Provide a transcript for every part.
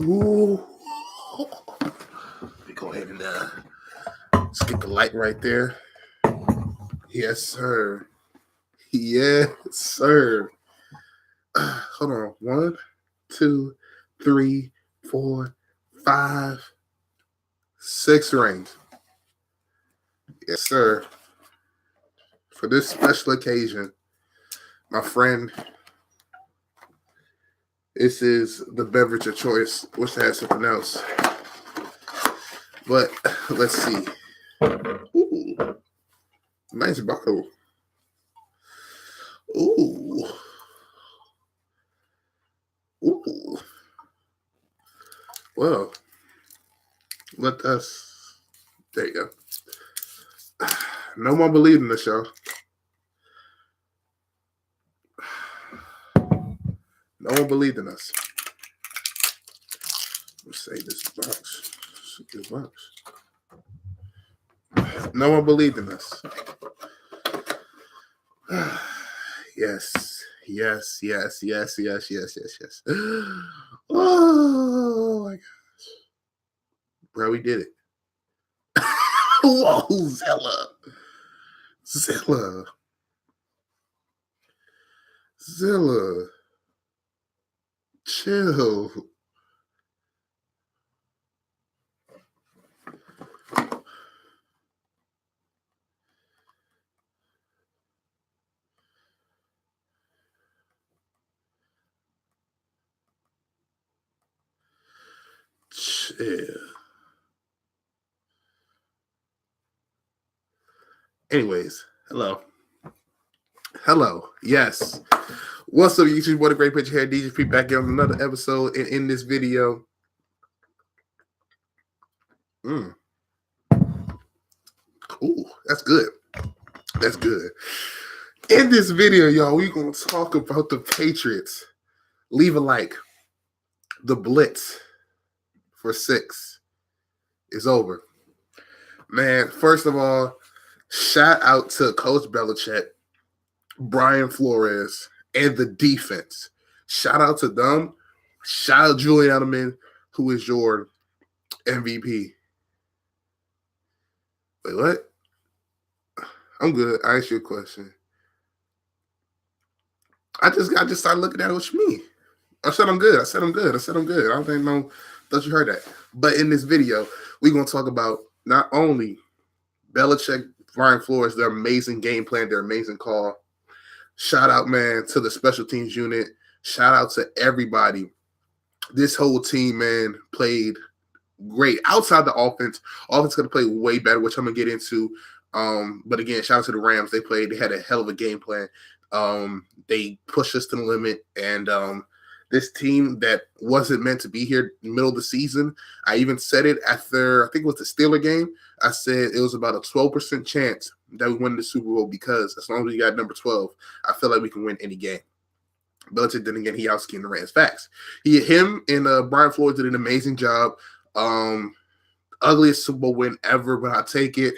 Ooh. Let me go ahead and let's get the light right there. Yes, sir. Yes, sir. Hold on. 1, 2, 3, 4, 5, 6 rings. Yes, sir. For this special occasion, my friend, this is the beverage of choice. Wish I had something else. But let's see. Ooh, nice bottle. Ooh. Ooh. Well, let us. There you go. No one believed in the show. No one believed in us. Let's say this box. This box. No one believed in us. Yes. Yes, yes, yes, yes, yes, yes, yes. Oh my gosh. Bro, we did it. Whoa, Zella. Zilla. Zilla. Chill. Chill. Anyways, hello. Hello. Yes. What's up, YouTube? What a great picture here. DJ P back here on another episode. And in this video, ooh, that's good. That's good. In this video, y'all, we're going to talk about the Patriots. Leave a like. The blitz for 6 is over. Man, first of all, shout out to Coach Belichick, Brian Flores, and the defense. Shout out to them. Shout out Julian Edelman, who is your MVP. Wait, what? I'm good. I asked you a question. I just started looking at it. What you mean? I said I'm good. I said I'm good. I don't think thought you heard that. But in this video, we're gonna talk about not only Belichick, Brian Flores, their amazing game plan, their amazing call. Shout out, man, to the special teams unit. Shout out to everybody. This whole team, man, played great. Outside the offense going to play way better, which I'm going to get into. But again, shout out to the Rams. They had a hell of a game plan. They pushed us to the limit. And this team that wasn't meant to be here in the middle of the season, I even said it after, I think it was the Steeler game. I said it was about a 12% chance that we win the Super Bowl because as long as we got number 12, I feel like we can win any game. Belichick, then again, he out-schemed the Rams. Facts. Him and Brian Flores did an amazing job. Ugliest Super Bowl win ever, but I take it.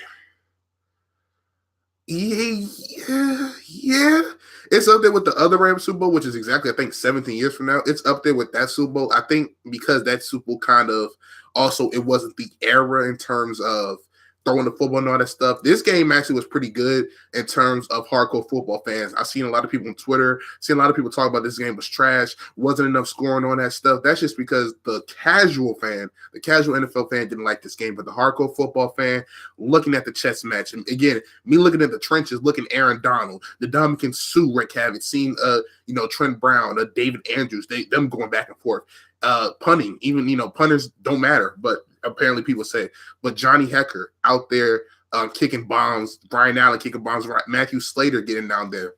Yeah. It's up there with the other Rams Super Bowl, which is exactly, I think, 17 years from now. It's up there with that Super Bowl. I think because that Super Bowl kind of also, it wasn't the era in terms of throwing the football and all that stuff. This game actually was pretty good in terms of hardcore football fans. I've seen a lot of people on Twitter, seen a lot of people talk about this game was trash, wasn't enough scoring on that stuff. That's just because the casual NFL fan didn't like this game, but the hardcore football fan looking at the chess match, and again, me looking at the trenches, looking at Aaron Donald, the Dominican Sue, Rick Havoc, seeing Trent Brown, David Andrews, them going back and forth. Punting, even punters don't matter, but apparently people say. But Johnny Hekker out there kicking bombs, Brian Allen kicking bombs, Matthew Slater getting down there.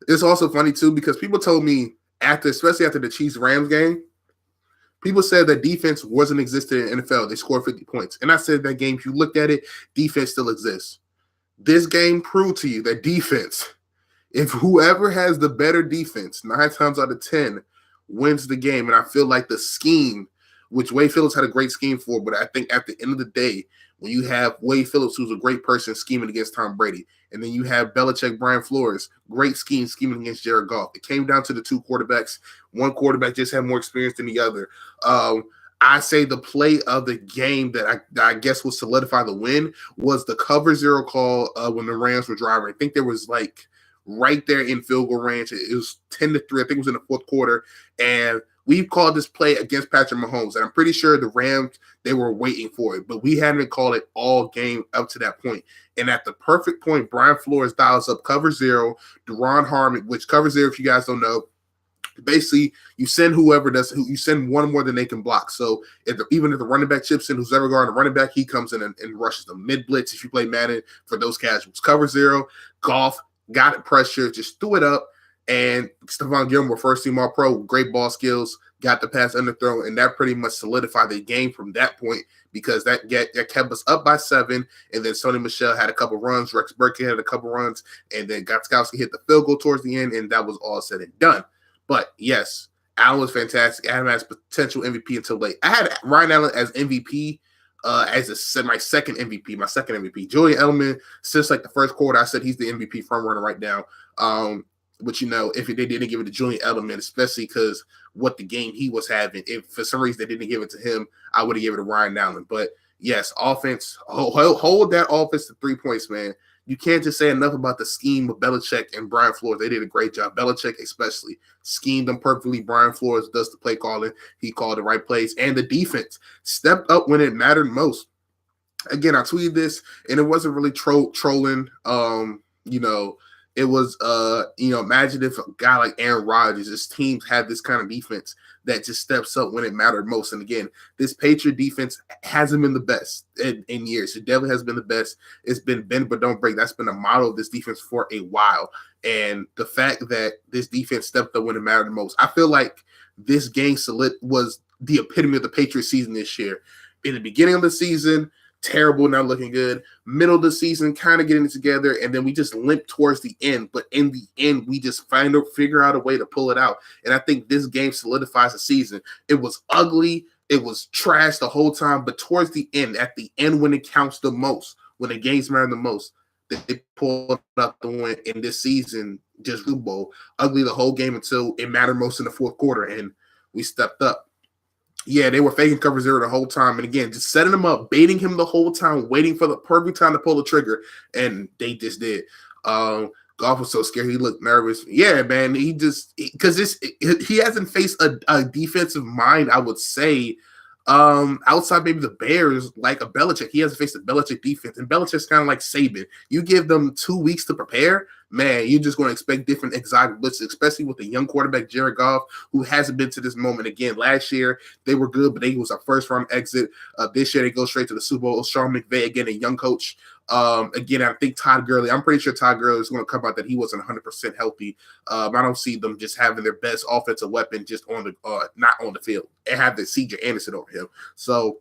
It's also funny too because people told me especially after the Chiefs Rams game, people said that defense wasn't existed in the NFL. They scored 50 points, and I said that game. If you looked at it, defense still exists. This game proved to you that defense. If whoever has the better defense, 9 times out of 10. Wins the game. And I feel like the scheme, which Wade Phillips had a great scheme for, but I think at the end of the day, when you have Wade Phillips, who's a great person scheming against Tom Brady, and then you have Belichick, Brian Flores, great scheming against Jared Goff. It came down to the two quarterbacks. One quarterback just had more experience than the other. I say the play of the game that I guess will solidify the win was the cover zero call when the Rams were driving. I think there was like right there in field goal range. It was 10-3. I think it was in the fourth quarter. And we've called this play against Patrick Mahomes. And I'm pretty sure the Rams, they were waiting for it. But we hadn't called it all game up to that point. And at the perfect point, Brian Flores dials up cover zero. Deron Harmon, which cover zero, if you guys don't know, basically you send whoever does you send one more than they can block. So even if the running back chips in, who's ever guarding the running back, he comes in and rushes them. Mid blitz, if you play Madden, for those casuals. Cover zero, Goff got it pressure, just threw it up, and Stephon Gilmore, first team All Pro, great ball skills, got the pass underthrow, and that pretty much solidified the game from that point, because that kept us up by 7, and then Sony Michel had a couple runs, Rex Burkhead had a couple runs, and then Gostkowski hit the field goal towards the end, and that was all said and done. But yes, Allen was fantastic. Adam has potential MVP until late. I had Ryan Allen as MVP, my second MVP. Julian Edelman, since like the first quarter, I said he's the MVP front runner right now. But if they didn't give it to Julian Edelman, especially because what the game he was having, if for some reason they didn't give it to him, I would have given it to Ryan Allen. But yes, offense, hold that offense to 3 points, man. You can't just say enough about the scheme of Belichick and Brian Flores. They did a great job. Belichick especially schemed them perfectly. Brian Flores does the play calling. He called the right plays. And the defense stepped up when it mattered most. Again, I tweeted this, and it wasn't really trolling. It was, imagine if a guy like Aaron Rodgers, his teams had this kind of defense that just steps up when it mattered most. And again, this Patriot defense hasn't been the best in years. It definitely has been the best. It's been bend but don't break. That's been the motto of this defense for a while. And the fact that this defense stepped up when it mattered most, I feel like this game was the epitome of the Patriot season this year. In the beginning of the season, terrible, not looking good. Middle of the season, kind of getting it together, and then we just limp towards the end. But in the end, we just figure out a way to pull it out. And I think this game solidifies the season. It was ugly. It was trash the whole time. But towards the end, at the end when it counts the most, when the games matter the most, they pulled out the win in this season. Just Super Bowl. Ugly the whole game until it mattered most in the fourth quarter, and we stepped up. Yeah, they were faking cover zero the whole time. And again, just setting him up, baiting him the whole time, waiting for the perfect time to pull the trigger. And they just did. Goff was so scared. He looked nervous. Yeah, man. He hasn't faced a defensive mind, I would say, outside maybe the Bears, like a Belichick. He hasn't faced a Belichick defense. And Belichick's kind of like Saban. You give them 2 weeks to prepare, man, you're just going to expect different exotic blitzes, especially with the young quarterback, Jared Goff, who hasn't been to this moment. Again, last year, they were good, but they was a first-round exit. This year, they go straight to the Super Bowl. Sean McVay, again, a young coach. Again, I think Todd Gurley, I'm pretty sure Todd Gurley is going to come out that he wasn't 100% healthy. I don't see them just having their best offensive weapon just on the not on the field and have the C.J. Anderson over him. So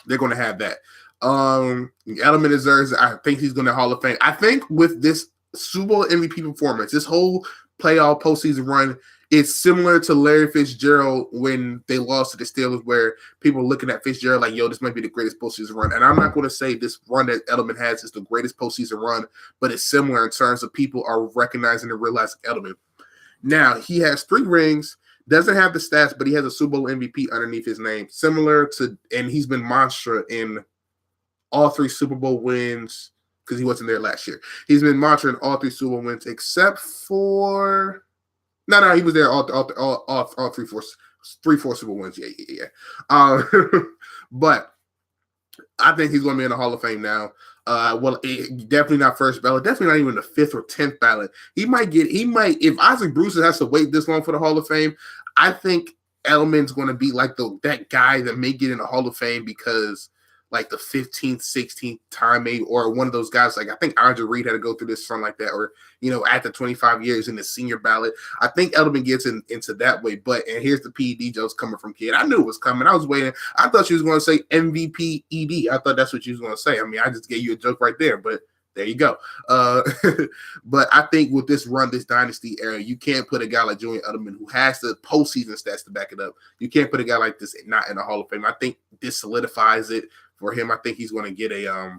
they're going to have that. Edelman deserves, I think he's going to Hall of Fame. I think with this Super Bowl MVP performance, this whole playoff postseason run, it's similar to Larry Fitzgerald when they lost to the Steelers, where people are looking at Fitzgerald like, yo, this might be the greatest postseason run. And I'm not going to say this run that Edelman has is the greatest postseason run, but it's similar in terms of people are recognizing and realizing Edelman. Now, he has 3 rings, doesn't have the stats, but he has a Super Bowl MVP underneath his name, similar to, and he's been monster in all 3 Super Bowl wins, because he wasn't there last year. He's been monitoring all 3 Super Bowl wins, except for he was there all 3-4 Super Bowl wins. Yeah. But I think he's going to be in the Hall of Fame now. Definitely not first ballot. Definitely not even the 5th or 10th ballot. He might, if Isaac Bruce has to wait this long for the Hall of Fame, I think Edelman's going to be like that guy that may get in the Hall of Fame because like the 15th, 16th time, maybe, or one of those guys, like I think Andre Reed had to go through this something like that, or, after 25 years in the senior ballot. I think Edelman gets into that way, and here's the PED jokes coming from Kid. I knew it was coming. I was waiting. I thought she was going to say MVP ED. I thought that's what she was going to say. I mean, I just gave you a joke right there, but there you go. But I think with this run, this dynasty era, you can't put a guy like Julian Edelman, who has the postseason stats to back it up. You can't put a guy like this not in the Hall of Fame. I think this solidifies it for him. I think he's going to get a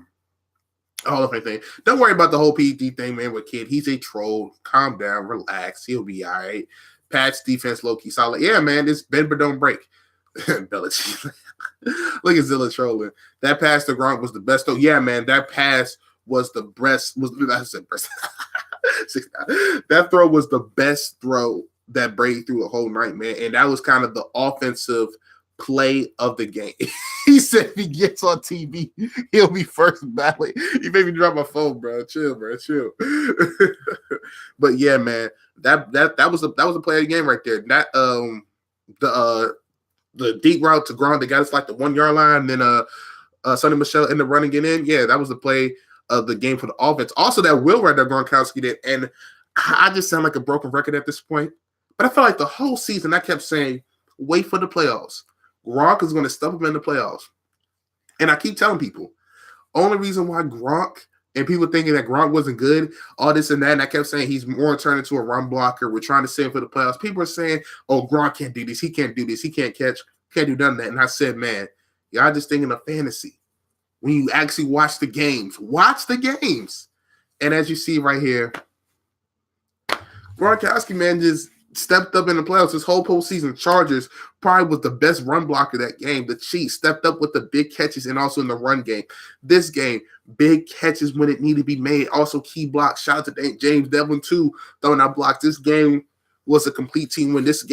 Hall of Fame thing. Don't worry about the whole PD thing, man. With Kid, he's a troll. Calm down, relax. He'll be all right. Pat's defense low key solid. Yeah, man. This bend but don't break. Belichick. Look at Zilla trolling. That pass to Gronk was the best. Though, yeah, man. That pass was the best. I said breast. That throw was the best throw that Brady threw the whole night, man. And that was kind of the offensive play of the game. He said if he gets on TV, he'll be first ballot. You made me drop my phone, bro. Chill, bro. Chill. But yeah, man, that was a play of the game right there. That the deep route to Gronk that got us like the 1 yard line, and then Sonny Michel ended up running it in. Yeah, that was the play of the game for the offense. Also, that wheel right there Gronkowski did, and I just sound like a broken record at this point. But I felt like the whole season I kept saying, wait for the playoffs. Gronk is going to step up in the playoffs. And I keep telling people, only reason why Gronk and people thinking that Gronk wasn't good, all this and that, and I kept saying he's more turned into a run blocker. We're trying to save him for the playoffs. People are saying, oh, Gronk can't do this. He can't do this. He can't catch. Can't do none of that. And I said, man, y'all just thinking of fantasy. When you actually watch the games. Watch the games. And as you see right here, Gronkowski, man, just stepped up in the playoffs. This whole postseason, Chargers probably was the best run blocker that game. The Chiefs stepped up with the big catches and also in the run game. This game, big catches when it needed to be made. Also key blocks. Shout out to James Devlin too, throwing out blocks. This game was a complete team win. This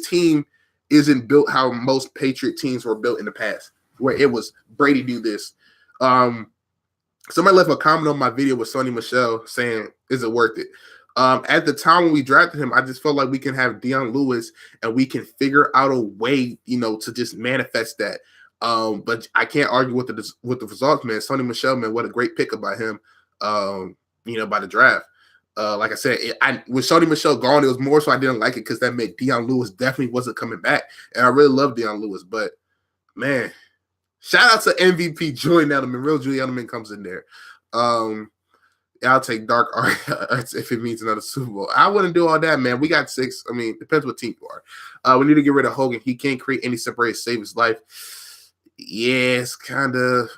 team isn't built how most Patriot teams were built in the past, where it was Brady do this. Somebody left a comment on my video with Sonny Michel saying, is it worth it? At the time when we drafted him, I just felt like we can have Deion Lewis and we can figure out a way, to just manifest that. But I can't argue with the results, man. Sonny Michel, man, what a great pickup by him, by the draft. Like I said, with Sonny Michel gone, it was more so I didn't like it because that meant Deion Lewis definitely wasn't coming back. And I really love Deion Lewis. But, man, shout out to MVP Julian Edelman. Real Julian Edelman comes in there. I'll take dark arts if it means another Super Bowl. I wouldn't do all that, man. We got 6. I mean, depends what team you are. We need to get rid of Hogan. He can't create any separation, save his life. Yeah, it's kind of.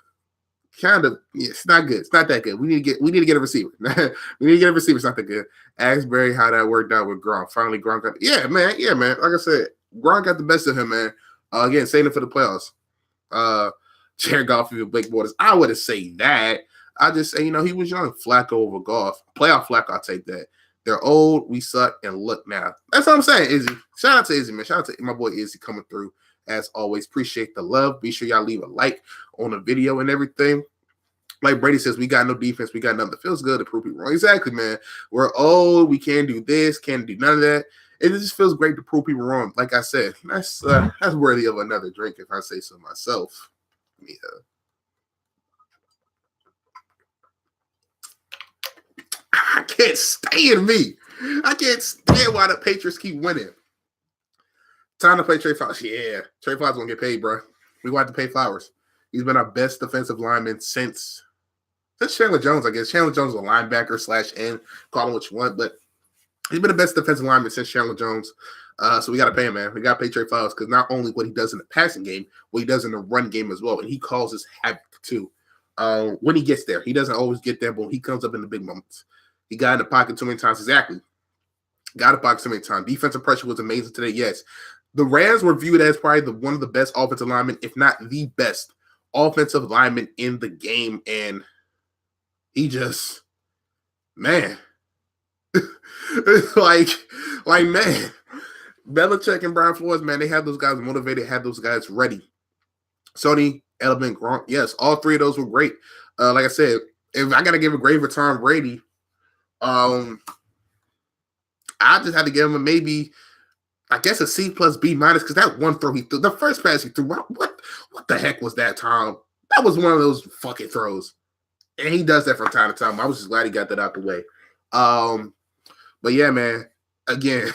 Yeah, it's not good. It's not that good. We need to get a receiver. We need to get a receiver. It's not that good. Ask Barry how that worked out with Gronk. Finally, Gronk got. Yeah, man. Like I said, Gronk got the best of him, man. Again, saving it for the playoffs. Jared Goff and Blake Bortles. I wouldn't say that. I just say, he was young. Flacco over Goff. Playoff Flacco, I'll take that. They're old. We suck. And look now. That's what I'm saying, Izzy. Shout out to Izzy, man. Shout out to my boy Izzy coming through. As always, appreciate the love. Be sure y'all leave a like on the video and everything. Like Brady says, we got no defense. We got nothing that feels good to prove people wrong. Exactly, man. We're old. We can't do this. Can't do none of that. It just feels great to prove people wrong. Like I said, that's worthy of another drink if I say so myself. Yeah. I can't stand me. I can't stand why the Patriots keep winning. Time to play Trey Flowers. Yeah, Trey Flowers gonna get paid, bro. We want to pay Flowers. He's been our best defensive lineman since Chandler Jones, I guess. Chandler Jones is a linebacker / end. Call him what you want, but he's been the best defensive lineman since Chandler Jones. So we got to pay him, man. We got to pay Trey Flowers because not only what he does in the passing game, what he does in the run game as well, and he causes havoc too. When he gets there, he doesn't always get there, but when he comes up in the big moments. He got in the pocket too many times. Exactly. Got in the pocket too many times. Defensive pressure was amazing today. Yes. The Rams were viewed as probably one of the best offensive linemen, if not the best offensive lineman in the game. And he just, man, like, man, Belichick and Brian Flores, man, they had those guys motivated, had those guys ready. Sonny, Edelman, Gronk, yes, all 3 of those were great. Like I said, if I got to give a grade for Tom Brady, I just had to give him I guess a C plus B minus because that one throw he threw, the first pass he threw, what the heck was that, Tom? That was one of those fucking throws. And he does that from time to time. I was just glad he got that out the way. But yeah, man, again,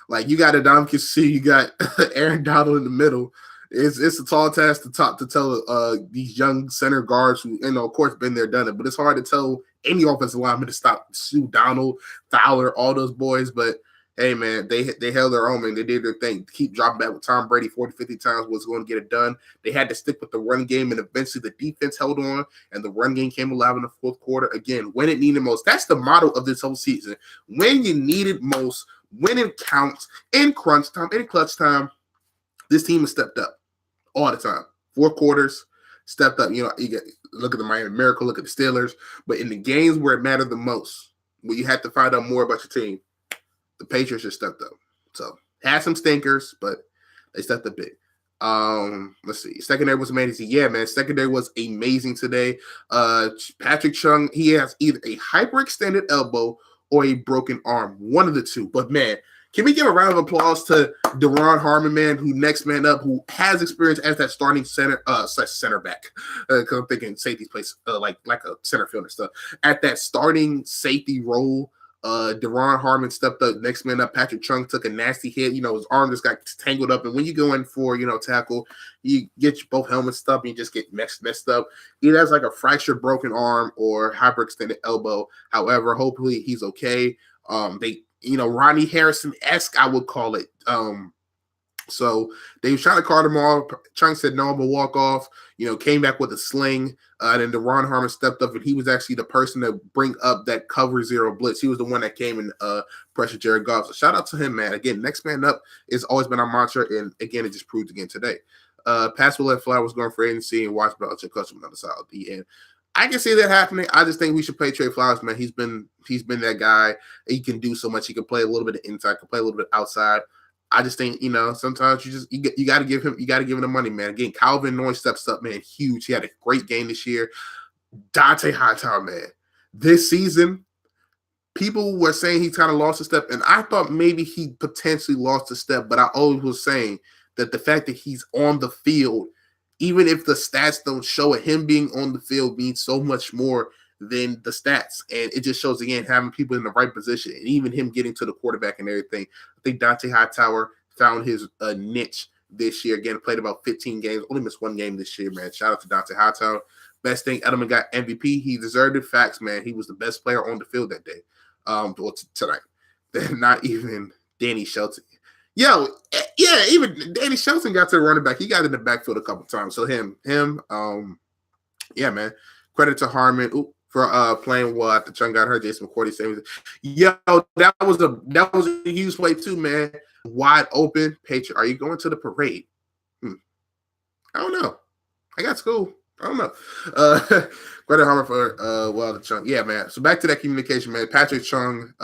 like you got Adamski C, you got Aaron Donald in the middle. It's a tall task to tell these young center guards who, of course, been there, done it. But it's hard to tell any offensive lineman to stop Sue Donald, Fowler, all those boys. But Hey, man, they held their own, man. They did their thing. Keep dropping back with Tom Brady 40, 50 times was going to get it done. They had to stick with the run game, and eventually the defense held on, and the run game came alive in the fourth quarter. Again, when it needed most. That's the motto of this whole season. When you need it most, when it counts, in crunch time, in clutch time, this team has stepped up all the time. 4 quarters, stepped up. You get look at the Miami Miracle, look at the Steelers, but in the games where it mattered the most, where you had to find out more about your team, the Patriots just stepped up. So had some stinkers, but they stepped up big. Let's see. Secondary was amazing. Yeah, man. Secondary was amazing today. Patrick Chung, he has either a hyperextended elbow or a broken arm. One of the two. But man, can we give a round of applause to Deron Harmon, man, who next man up, who has experience as that starting center back. Because I'm thinking safety plays like a center fielder stuff. At that starting safety role, Deron Harmon stepped up, next man up. Patrick Chung took a nasty hit. His arm just got tangled up. And when you go in for, tackle, you get both helmets stuck and you just get messed up. He has like a fractured broken arm or hyperextended elbow. However, hopefully he's okay. Ronnie Harrison-esque, I would call it. So they were trying to cart him off. Chung said no, I'm gonna walk off. Came back with a sling. Then Deron Harmon stepped up, and he was actually the person to bring up that cover zero blitz. He was the one that came and pressured Jared Goff. So shout out to him, man. Again, next man up has always been our mantra, and again, it just proved again today. Pass will let fly was going for agency and watch Belichick custom on the side at the end. I can see that happening. I just think we should play Trey Flowers, man. He's been that guy. He can do so much. He can play a little bit of inside, can play a little bit outside. I just think, sometimes you got to give him the money, man. Again, Calvin Noy steps up, man, huge. He had a great game this year. Dante Hightower, man, this season, people were saying he kind of lost a step, and I thought maybe he potentially lost a step, but I always was saying that the fact that he's on the field, even if the stats don't show it, him being on the field means so much more than the stats. And it just shows, again, having people in the right position and even him getting to the quarterback and everything. I think Dante Hightower found his niche this year. Again, played about 15 games, only missed one game this year, man. Shout out to Dante Hightower. Best thing, Edelman got MVP. He deserved it. Facts, man. He was the best player on the field that day. Tonight. Not even Danny Shelton. Yeah, even Danny Shelton got to the running back. He got in the backfield a couple times. So yeah, man. Credit to Harmon for playing well after Chung got hurt. Jason McCourty saved it. Yo, that was a huge play too, man. Wide open. Patriot, are you going to the parade? I don't know. I got school. I don't know. Credit Harmon for the Chung. Yeah, man. So back to that communication, man. Patrick Chung,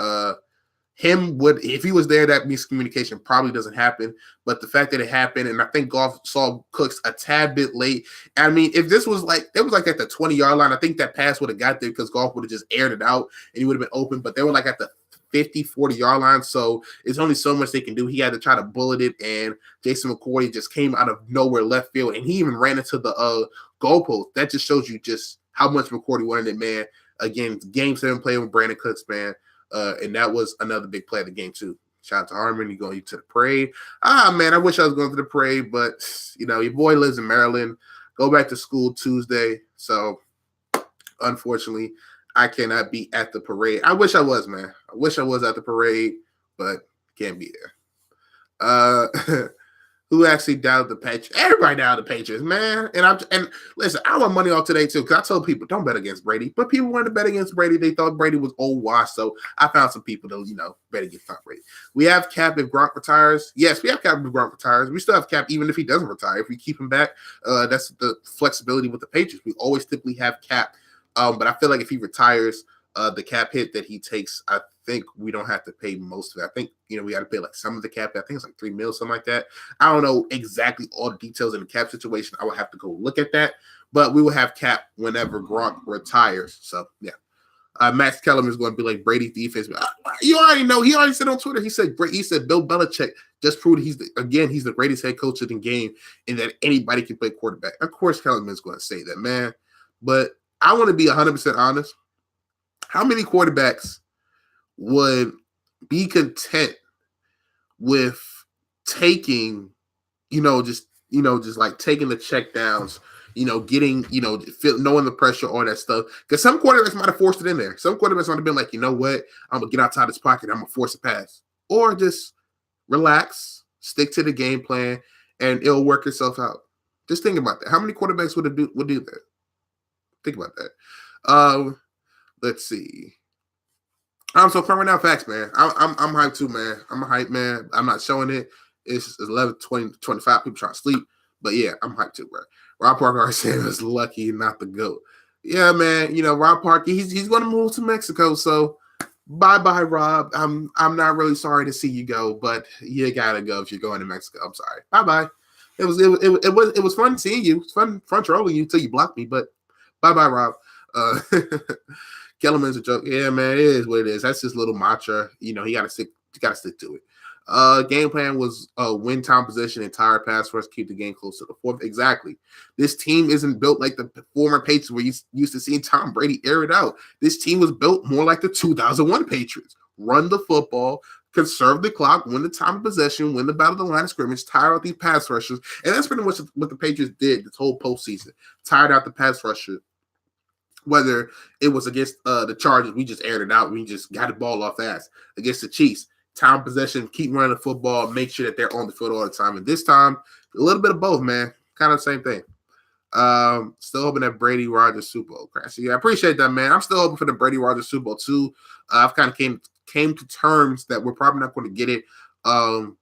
if he was there, that miscommunication probably doesn't happen. But the fact that it happened, and I think Goff saw Cooks a tad bit late. I mean, if this was like at the 20-yard line, I think that pass would have got there because Goff would have just aired it out and he would have been open. But they were like at the 50, 40-yard line. So it's only so much they can do. He had to try to bullet it, and Jason McCourty just came out of nowhere left field, and he even ran into the goalpost. That just shows you just how much McCourty wanted it, man. Again, game 7 playing with Brandon Cooks, man. And that was another big play of the game, too. Shout out to Harmon. You going to the parade. Man, I wish I was going to the parade, but, your boy lives in Maryland. Go back to school Tuesday. So, unfortunately, I cannot be at the parade. I wish I was, man. I wish I was at the parade, but can't be there. Who actually doubted the Patriots? Everybody doubted the Patriots, man. And listen, I want money off today too, because I told people don't bet against Brady. But people wanted to bet against Brady. They thought Brady was old washed. So I found some people to, bet against Tom Brady. We have Cap if Gronk retires. Yes, we have Cap if Gronk retires. We still have Cap even if he doesn't retire. If we keep him back, that's the flexibility with the Patriots. We always typically have Cap. But I feel like if he retires, the cap hit that he takes, I think we don't have to pay most of it. I think, we got to pay like some of the cap. I think it's like $3 million, something like that. I don't know exactly all the details in the cap situation. I will have to go look at that. But we will have cap whenever Gronk retires. So, yeah. Max Kellerman is going to be like Brady's defense. You already know. He already said on Twitter, he said Bill Belichick just proved he's the greatest head coach in the game and that anybody can play quarterback. Of course, Kellerman is going to say that, man. But I want to be 100% honest. How many quarterbacks would be content with taking, just like taking the check downs, getting, knowing the pressure, all that stuff? Because some quarterbacks might have forced it in there. Some quarterbacks might have been like, you know what? I'm going to get outside this pocket. I'm going to force a pass. or just relax, stick to the game plan, and it'll work itself out. Just think about that. How many quarterbacks would do that? Think about that. Let's see. So from right now, facts, man. I'm hyped too, man. I'm a hype man. I'm not showing it. It's 11, 20, 25 people trying to sleep. But yeah, I'm hyped too, bro. Rob Parker said was lucky not the GOAT. Yeah, man. Rob Parker, he's gonna move to Mexico, so bye, Rob. I'm not really sorry to see you go, but you gotta go if you're going to Mexico. I'm sorry. Bye. It was fun seeing you. It's fun trolling you till you blocked me, but bye, Rob. Kellerman's a joke. Yeah, man, it is what it is. That's just little mantra. He gotta stick to it. Game plan was win time possession, entire pass rush, keep the game close to the fourth. Exactly. This team isn't built like the former Patriots where you used to see Tom Brady air it out. This team was built more like the 2001 Patriots. Run the football, conserve the clock, win the time of possession, win the battle of the line of scrimmage, tire out these pass rushers. And that's pretty much what the Patriots did this whole postseason. Tired out the pass rusher. Whether it was against the Chargers, we just aired it out. We just got the ball off fast. Against the Chiefs, time possession, keep running the football, make sure that they're on the field all the time. And this time, a little bit of both, man. Kind of the same thing. Still hoping that Brady Rodgers Super Bowl crash. Yeah, I appreciate that, man. I'm still hoping for the Brady Rodgers Super Bowl too. I've kind of came to terms that we're probably not going to get it. Because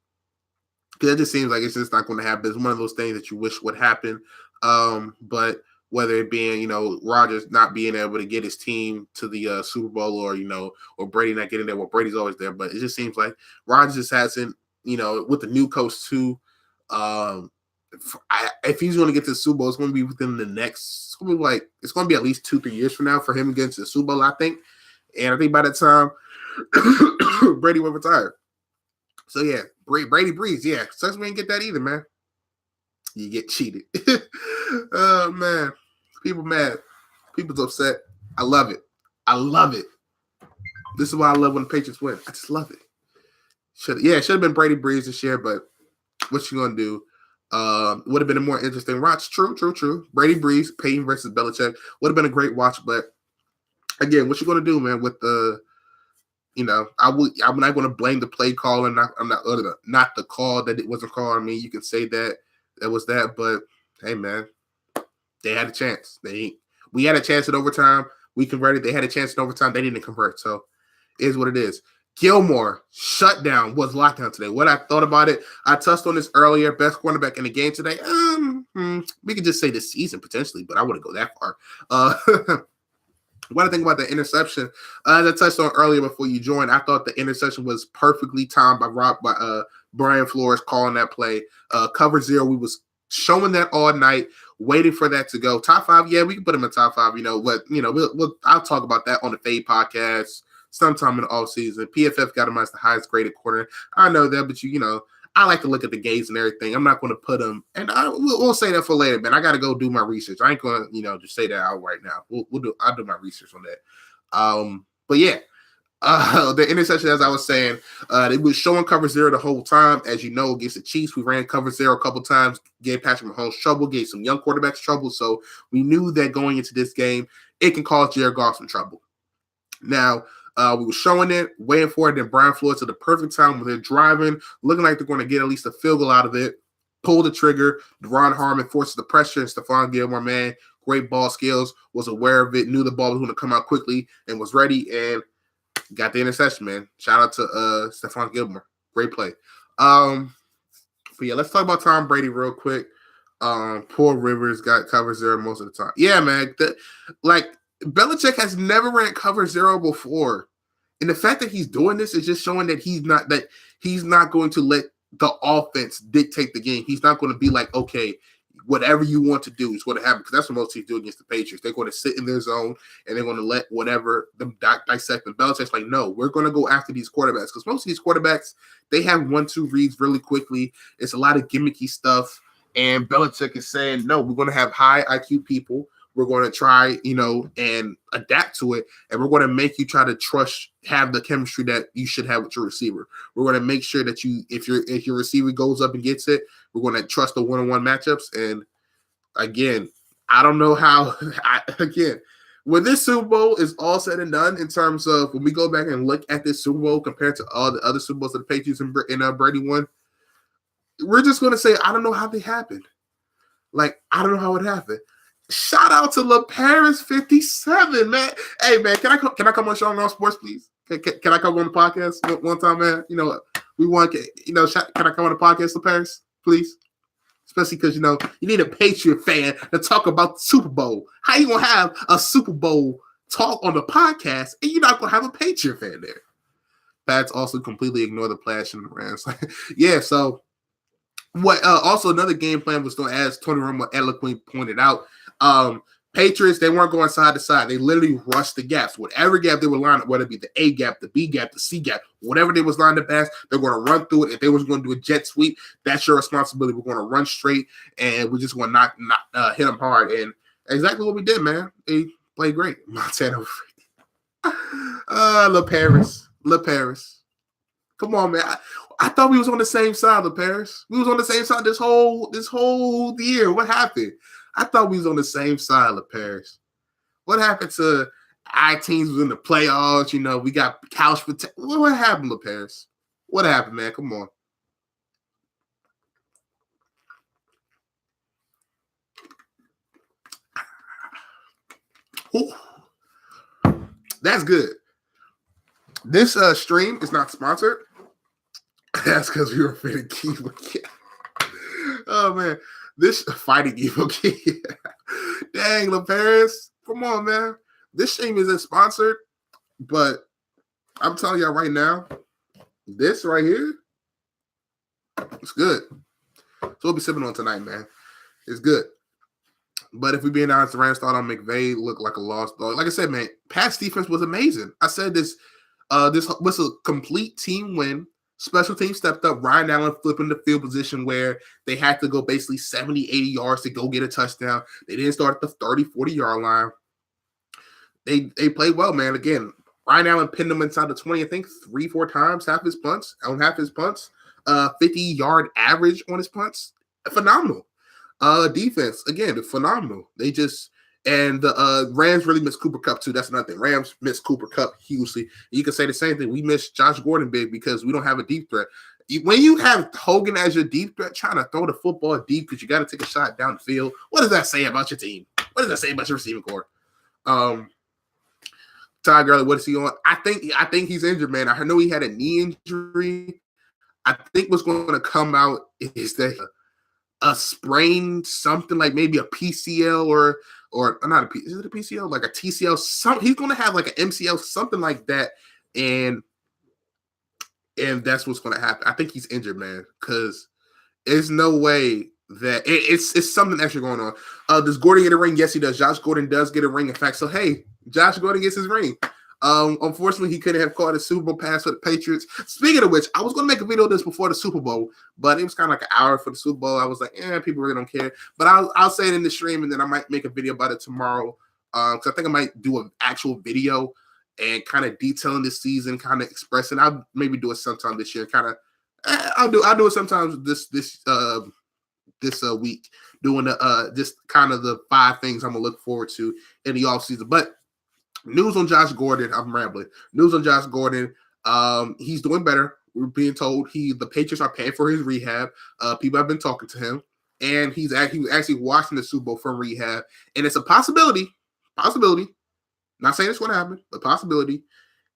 it just seems like it's just not going to happen. It's one of those things that you wish would happen. But whether it being, Rodgers not being able to get his team to the Super Bowl or Brady not getting there. Well, Brady's always there, but it just seems like Rodgers just hasn't, with the new coach too. If he's going to get to the Super Bowl, it's going to be within the next, it's going to be at least 2-3 years from now for him to get to the Super Bowl, I think. And I think by that time, Brady will retire. So yeah, Brady Breeze. Yeah, sucks we didn't get that either, man. You get cheated. Oh man, people mad. People's upset. I love it. This is why I love when the Patriots win. I just love it. Should have been Brady Breeze this year, but what you gonna do? Would have been a more interesting watch. True. Brady Breeze, Payton versus Belichick would have been a great watch, but again, what you gonna do, man? With the I'm not going to blame the play call and not the call that it wasn't called. I mean, you can say that was that, but hey, man, they had a chance. We had a chance in overtime. We converted. They had a chance in overtime. They didn't convert. So it is what it is. Gilmore shutdown was lockdown today. What I thought about it, I touched on this earlier. Best cornerback in the game today. We could just say this season potentially, but I wouldn't go that far. What I think about the interception, as I touched on earlier before you joined, I thought the interception was perfectly timed by Brian Flores calling that play. Cover 0, we was showing that all night, waiting for that to go. Top 5, yeah, we can put him in top 5. I'll talk about that on the Fade podcast sometime in the off season. PFF got him as the highest graded corner. I know that, but I like to look at the games and everything. I'm not going to put them, and we'll say that for later, man. I got to go do my research. I ain't going to, just say that out right now. I'll do my research on that. But yeah, the interception, as I was saying, it was showing cover 0 the whole time. As you know, against the Chiefs, we ran cover 0 a couple times, gave Patrick Mahomes trouble, gave some young quarterbacks trouble. So we knew that going into this game, it can cause Jared Goff some trouble. Now, we were showing it, waiting for it, then Brian Flores at the perfect time when they're driving, looking like they're going to get at least a field goal out of it. Pull the trigger. Deron Harmon forces the pressure, and Stephon Gilmore, man, great ball skills, was aware of it, knew the ball was going to come out quickly, and was ready, and got the interception, man. Shout out to Stephon Gilmore. Great play. But yeah, let's talk about Tom Brady real quick. Poor Rivers got cover 0 most of the time. Yeah, man. Belichick has never ran cover 0 before. And the fact that he's doing this is just showing that he's not going to let the offense dictate the game. He's not going to be like, okay, whatever you want to do is going to happen. Because that's what most teams do against the Patriots. They're going to sit in their zone and they're going to let whatever them dissect. And Belichick's like, no, we're going to go after these quarterbacks. Because most of these quarterbacks, they have 1-2 reads really quickly. It's a lot of gimmicky stuff. And Belichick is saying, no, we're going to have high IQ people. We're going to try, and adapt to it. And we're going to make you try to have the chemistry that you should have with your receiver. We're going to make sure that if your receiver goes up and gets it, we're going to trust the one-on-one matchups. And again, I don't know how, when this Super Bowl is all said and done, in terms of when we go back and look at this Super Bowl compared to all the other Super Bowls that the Patriots and Brady won, we're just going to say, I don't know how they happened. Like, I don't know how it happened. Shout out to LaParis 57, man. Hey, man, can I come on Sean on Sports, please? Can I come on the podcast one time, man? You know, we want, you know, can I come on the podcast, LaParis, please? Especially because, you know, you need a Patriot fan to talk about the Super Bowl. How you going to have a Super Bowl talk on the podcast and you're not going to have a Patriot fan there? Pats also completely ignore the Flash and the Rams. Yeah, so what? Also, another game plan was still, as Tony Romo eloquently pointed out, Patriots, they weren't going side to side. They literally rushed the gaps. Whatever gap they were lined up, whether it be the A gap, the B gap, the C gap, whatever they was lined up as, they're going to run through it. If they was going to do a jet sweep, that's your responsibility. We're going to run straight, and we're just going to hit them hard. And exactly what we did, man. They played great. Montana. LaParis. Come on, man. I thought we was on the same side of Paris. We was on the same side this whole year. What happened? I thought we was on the same side of Paris. What happened to our teams was in the playoffs? You know, we got couch potato. What happened to Paris? What happened, man? Come on. Ooh. That's good. This stream is not sponsored. That's because we were fitting Evil Kid. Oh, man. This fighting Evil Kid. Dang, LaParis. Come on, man. This stream isn't sponsored, but I'm telling y'all right now, this right here, it's good. So we'll be sipping on tonight, man. It's good. But if we're being honest, the Rams thought on McVay looked like a lost dog. Like I said, man, Pat's defense was amazing. I said this was a complete team win. Special team stepped up. Ryan Allen flipping the field position where they had to go basically 70, 80 yards to go get a touchdown. They didn't start at the 30, 40-yard line. They played well, man. Again, Ryan Allen pinned them inside the 20, I think, 3-4 times, half his punts. 50-yard average on his punts. Phenomenal. Defense, again, phenomenal. They just – and the Rams really missed Cooper Kupp, too. That's another thing. Rams missed Cooper Kupp hugely. You can say the same thing. We missed Josh Gordon big because we don't have a deep threat. When you have Hogan as your deep threat, trying to throw the football deep because you got to take a shot down the field, what does that say about your team? What does that say about your receiving core? Todd Gurley, what is he on? I think he's injured, man. I know he had a knee injury. I think what's going to come out is that a sprain, something like maybe a PCL or not a is it a PCL, like a TCL? He's going to have like an MCL, something like that, and that's what's going to happen. I think he's injured, man, because there's no way that it's something extra going on. Does Gordon get a ring? Yes, he does. Josh Gordon does get a ring. In fact, so hey, Josh Gordon gets his ring. Unfortunately, he couldn't have caught a Super Bowl pass for the Patriots. Speaking of which, I was going to make a video of this before the Super Bowl, but it was kind of like an hour for the Super Bowl. I was like, people really don't care. But I'll say it in the stream, and then I might make a video about it tomorrow. Because I think I might do an actual video and kind of detailing this season, kind of expressing. I'll maybe do it sometime this year. Kind of, I'll do it sometimes this week, doing just kind of the 5 things I'm gonna look forward to in the offseason. But news on Josh Gordon. I'm rambling. News on Josh Gordon. He's doing better. We're being told the Patriots are paying for his rehab. People have been talking to him, and he was actually watching the Super Bowl from rehab. And it's a possibility. Not saying it's going to happen, but possibility.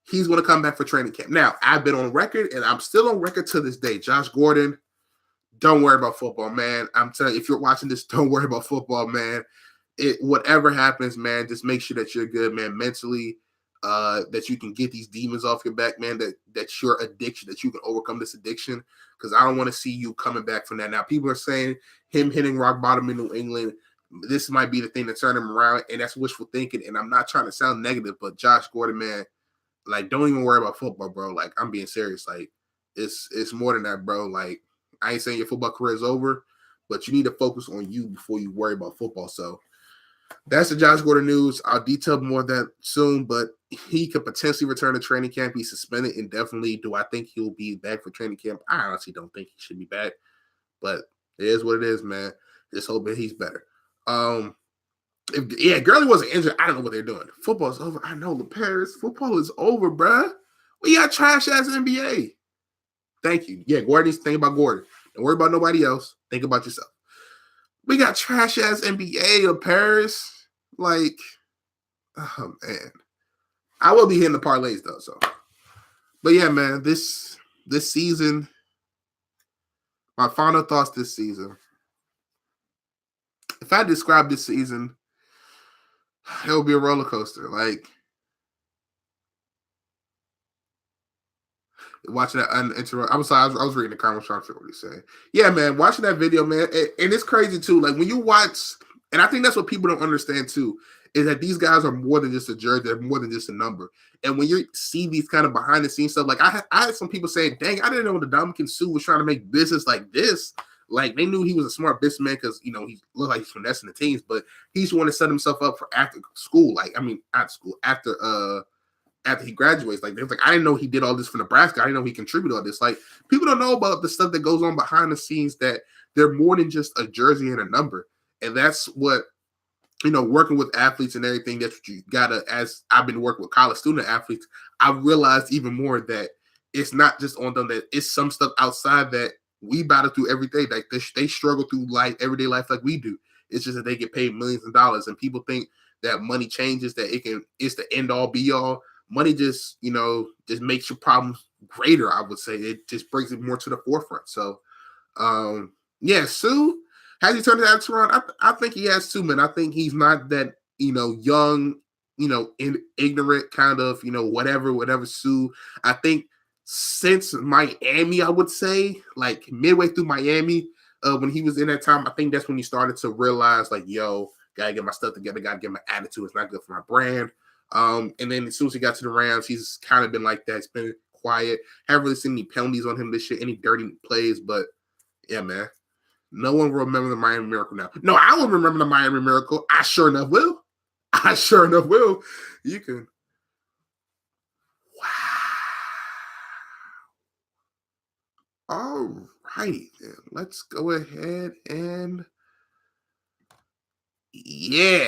He's going to come back for training camp. Now, I've been on record, and I'm still on record to this day. Josh Gordon, don't worry about football, man. I'm telling you, if you're watching this, don't worry about football, man. Whatever happens, man, just make sure that you're good, man, mentally, that you can get these demons off your back, man, that's your addiction, that you can overcome this addiction, because I don't want to see you coming back from that. Now, people are saying him hitting rock bottom in New England, this might be the thing to turn him around, and that's wishful thinking, and I'm not trying to sound negative, but Josh Gordon, man, like, don't even worry about football, bro. Like, I'm being serious. Like, it's more than that, bro. Like, I ain't saying your football career is over, but you need to focus on you before you worry about football. So that's the Josh Gordon news. I'll detail more of that soon, but he could potentially return to training camp. He's suspended indefinitely. Do I think he'll be back for training camp? I honestly don't think he should be back, but it is what it is, man. Just hoping he's better. Yeah, Gurley wasn't injured. I don't know what they're doing. Football's over. I know, Paris. Football is over, bruh. We got trash ass NBA. Thank you. Yeah, Gordon needs to think about Gordon. Don't worry about nobody else. Think about yourself. We got trash ass NBA, Paris. Like, oh man. I will be hitting the parlays though. So, but yeah, man, this season, my final thoughts this season. If I describe this season, it would be a roller coaster. Like watching that uninterrupted. I'm sorry, I was reading the comments trying to figure what he's saying. Yeah, man, watching that video, man, and it's crazy too. Like when you watch, and I think that's what people don't understand too, is that these guys are more than just a jersey, they're more than just a number. And when you see these kind of behind the scenes stuff, like I had some people saying, "Dang, I didn't know the Dominican Sue was trying to make business like this." Like they knew he was a smart businessman because he looked like he's finessing the teams, but he's want to set himself up for after school. Like I mean, after school, after he graduates. Like, they're like, I didn't know he did all this for Nebraska. I didn't know he contributed all this. Like, people don't know about the stuff that goes on behind the scenes, that they're more than just a jersey and a number. And that's what, working with athletes and everything, that's what you gotta, as I've been working with college student athletes, I realized even more that it's not just on them, that it's some stuff outside that we battle through every day. Like they struggle through life, everyday life like we do. It's just that they get paid millions of dollars, and people think that money changes, that it's the end all be all. Money just makes your problems greater. I would say it just brings it more to the forefront. So, yeah, Sue, has he turned his attitude around? I think he has too, man. I think he's not that young, ignorant kind of whatever Sue. I think since Miami, I would say like midway through Miami, when he was in that time, I think that's when he started to realize like, yo, gotta get my stuff together, gotta get my attitude. It's not good for my brand. And then as soon as he got to the Rams, he's kind of been like that. It's been quiet. Haven't really seen any penalties on him this year, any dirty plays. But yeah, man, no one will remember the Miami Miracle now. No, I will remember the Miami Miracle. I sure enough will. You can. Wow. All righty, then. Let's go ahead and. Yeah,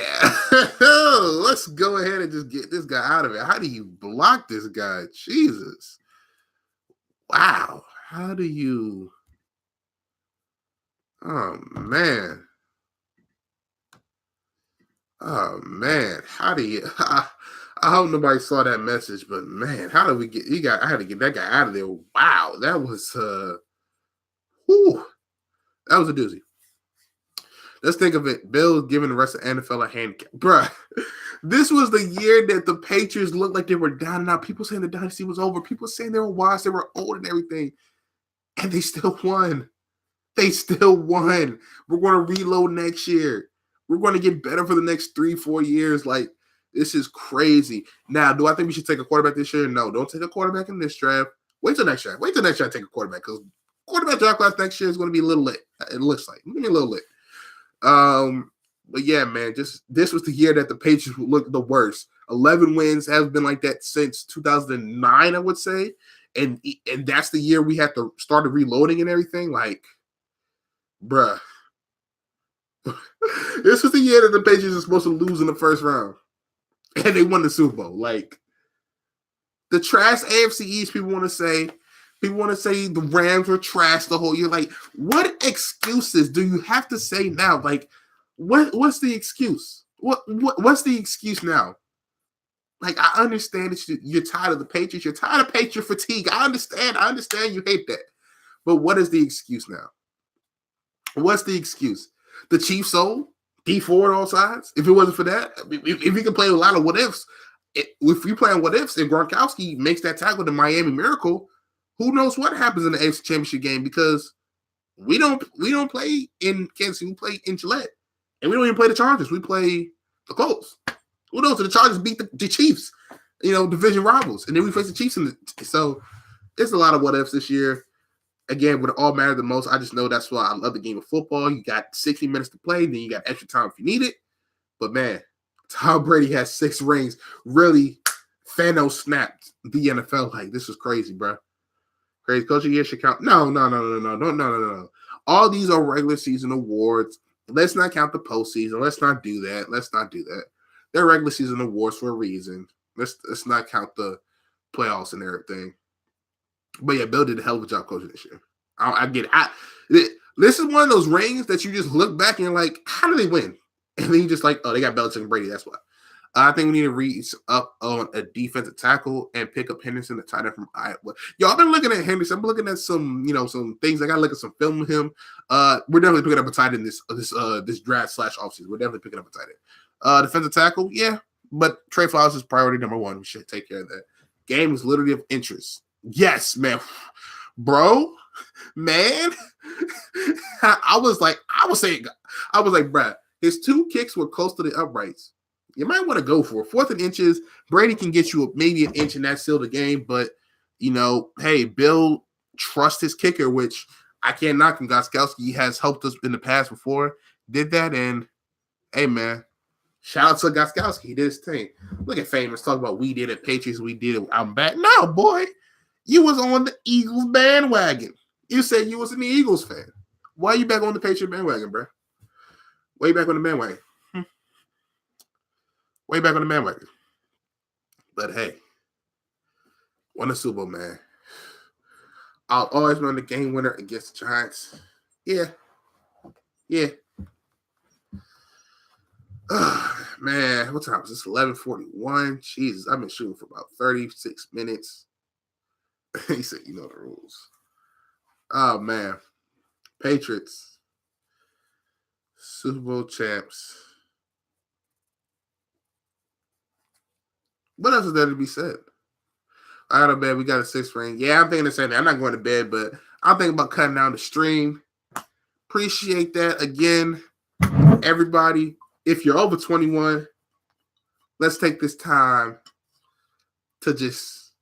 let's go ahead and just get this guy out of it. How do you block this guy? Jesus. Wow. How do you? Oh, man. Oh, man. How do you? I hope nobody saw that message, but man, how do we get? I had to get that guy out of there. Wow. That was, whew, that was a doozy. Let's think of it. Bill giving the rest of the NFL a handicap. Bruh, this was the year that the Patriots looked like they were down and out. People saying the dynasty was over. People saying they were wise, they were old and everything. And they still won. They still won. We're going to reload next year. We're going to get better for the next 3-4 years. Like, this is crazy. Now, do I think we should take a quarterback this year? No, don't take a quarterback in this draft. Wait till next draft. Wait till next draft to take a quarterback, because quarterback draft class next year is going to be a little lit. It looks like. It's going to be a little lit. But yeah, man, this was the year that the Patriots looked the worst. 11 wins, have been like that since 2009, I would say. And that's the year we had to start reloading and everything. Like, bruh. This was the year that the Patriots were supposed to lose in the first round. And they won the Super Bowl. Like, the trash AFC East, people want to say the Rams were trash the whole year. Like, what excuses do you have to say now? Like, what's the excuse? What's the excuse now? Like, I understand that you're tired of the Patriots. You're tired of Patriot fatigue. I understand you hate that. But what is the excuse now? What's the excuse? The Chiefs sold D4 on all sides. If it wasn't for that, if we could play a lot of what ifs, if we play on what ifs, if Gronkowski makes that tackle with the Miami Miracle, who knows what happens in the AFC Championship game? Because we don't play in Kansas City. We play in Gillette, and we don't even play the Chargers. We play the Colts. Who knows? The Chargers beat the Chiefs, division rivals, and then we face the Chiefs. So it's a lot of what ifs this year. Again, what all matters the most, I just know that's why I love the game of football. You got 60 minutes to play, then you got extra time if you need it. But man, Tom Brady has 6 rings. Really, Thanos snapped the NFL. Like, this is crazy, bro. Crazy. Coach of the Year should count. No. All these are regular season awards. Let's not count the postseason. Let's not do that. Let's not do that. They're regular season awards for a reason. Let's not count the playoffs and everything. But yeah, Bill did a hell of a job coaching this year. I get it. This is one of those rings that you just look back and you're like, how do they win? And then you just like, oh, they got Belichick and Brady. That's why. I think we need to reach up on a defensive tackle and pick up Henderson, the tight end from Iowa. Yo, I've been looking at Henderson. I'm looking at some things. I got to look at some film of him. We're definitely picking up a tight end this draft / offseason. We're definitely picking up a tight end. Defensive tackle, yeah, but Trey Flowers is priority number one. We should take care of that. Game is literally of interest. Yes, man, bro, man. I was like, bruh, his 2 kicks were close to the uprights. You might want to go for it. 4th and inches. Brady can get you maybe an inch and that seal the game. But, hey, Bill trusts his kicker, which I can't knock him. Gostkowski has helped us in the past before. Did that. And, hey, man, shout out to Gostkowski. He did his thing. Look at Famous talk about we did it, Patriots, we did it. I'm back. No, boy. You was on the Eagles bandwagon. You said you was an Eagles fan. Why are you back on the Patriot bandwagon, bro? Way back on the bandwagon. Way back on the bandwagon. But hey, won the Super Bowl, man. I'll always run the game winner against the Giants. Yeah. Man, what time is this? 11:41. Jesus, I've been shooting for about 36 minutes. He said, you know the rules. Oh, man. Patriots. Super Bowl champs. What else is there to be said? I got to bed. We got a 6th ring. Yeah, I'm thinking the same thing. I'm not going to bed, but I'm thinking about cutting down the stream. Appreciate that. Again, everybody, if you're over 21, let's take this time to just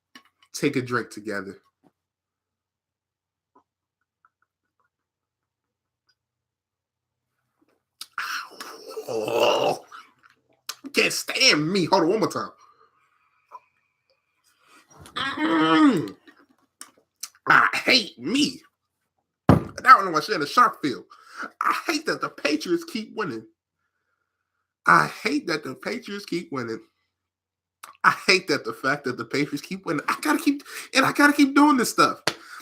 take a drink together. Oh, can't stand me. Hold on one more time. I hate me. I don't know why I said a sharp feel. I hate that the Patriots keep winning. I hate that the Patriots keep winning. I hate that the fact that the Patriots keep winning. I gotta keep doing this stuff.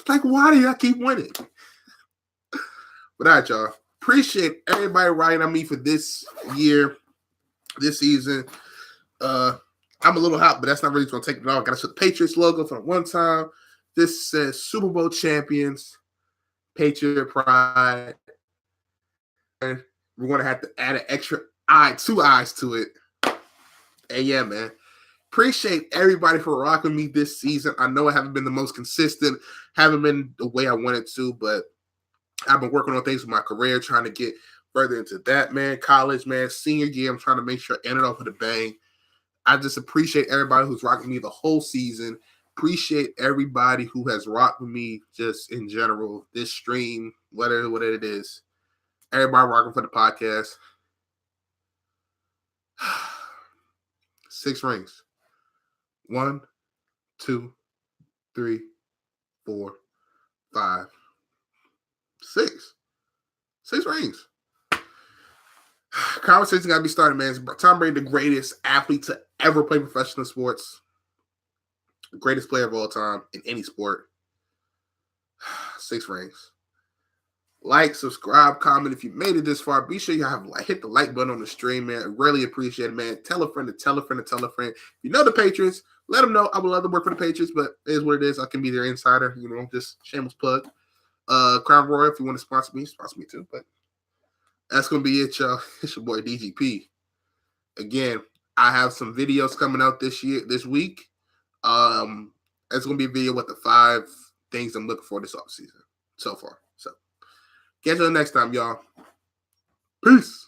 Like, why do y'all keep winning? But all right, y'all. Appreciate everybody writing on me for this year, this season. I'm a little hot, but that's not really going to take it off. Got to show the Patriots logo for one time. This says Super Bowl champions, Patriot pride. And we're going to have to add an extra 2 eyes to it. And yeah, man. Appreciate everybody for rocking me this season. I know I haven't been the most consistent, haven't been the way I wanted to, but I've been working on things with my career, trying to get further into that, man. College, man. Senior year, I'm trying to make sure I end it off with a bang. I just appreciate everybody who's rocking me the whole season. Appreciate everybody who has rocked with me just in general. This stream, whatever it is. Everybody rocking for the podcast. 6 rings. 1, 2, 3, 4, 5, 6. 6 rings. Conversation got to be started, man. Tom Brady, the greatest athlete to ever play professional sports. The greatest player of all time in any sport. 6 rings. Like, subscribe, comment. If you made it this far, be sure you hit the like button on the stream, man. I really appreciate it, man. Tell a friend to tell a friend to tell a friend. If you know the Patriots, let them know. I would love to work for the Patriots, but it is what it is. I can be their insider, just shameless plug. Crown Royal, if you want to sponsor me too. But that's going to be it, y'all. It's your boy DGP. Again, I have some videos coming out this week. It's going to be a video with the 5 things I'm looking for this offseason so far. So, catch you next time, y'all. Peace.